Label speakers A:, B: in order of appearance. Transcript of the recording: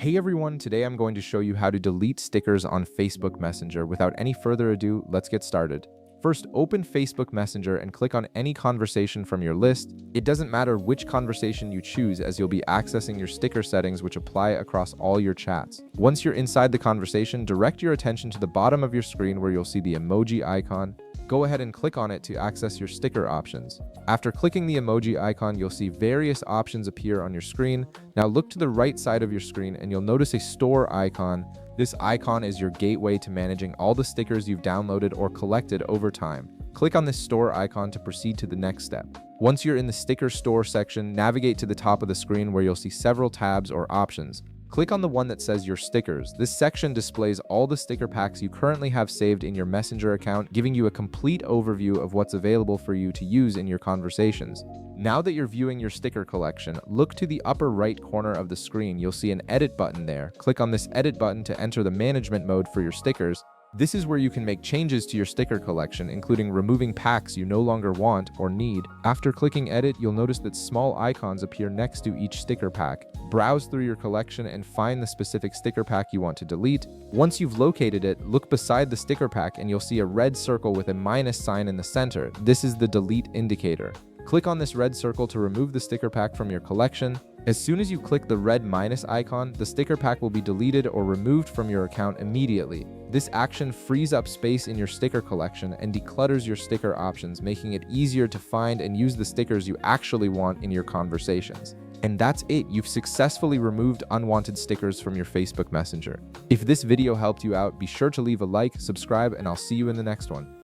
A: Hey everyone, today I'm going to show you how to delete stickers on Facebook Messenger. Without any further ado, let's get started. First, open Facebook Messenger and click on any conversation from your list. It doesn't matter which conversation you choose, as you'll be accessing your sticker settings, which apply across all your chats. Once you're inside the conversation, direct your attention to the bottom of your screen where you'll see the emoji icon. Go ahead and click on it to access your sticker options. After clicking the emoji icon, you'll see various options appear on your screen. Now look to the right side of your screen and you'll notice a store icon. This icon is your gateway to managing all the stickers you've downloaded or collected over time. Click on this store icon to proceed to the next step. Once you're in the sticker store section, navigate to the top of the screen where you'll see several tabs or options. Click on the one that says your stickers. This section displays all the sticker packs you currently have saved in your Messenger account, giving you a complete overview of what's available for you to use in your conversations. Now that you're viewing your sticker collection, look to the upper right corner of the screen. You'll see an edit button there. Click on this edit button to enter the management mode for your stickers. This is where you can make changes to your sticker collection, including removing packs you no longer want or need. After clicking edit, you'll notice that small icons appear next to each sticker pack. Browse through your collection and find the specific sticker pack you want to delete. Once you've located it, look beside the sticker pack and you'll see a red circle with a minus sign in the center. This is the delete indicator. Click on this red circle to remove the sticker pack from your collection. As soon as you click the red minus icon, the sticker pack will be deleted or removed from your account immediately. This action frees up space in your sticker collection and declutters your sticker options, making it easier to find and use the stickers you actually want in your conversations. And that's it. You've successfully removed unwanted stickers from your Facebook Messenger. If this video helped you out, be sure to leave a like, subscribe, and I'll see you in the next one.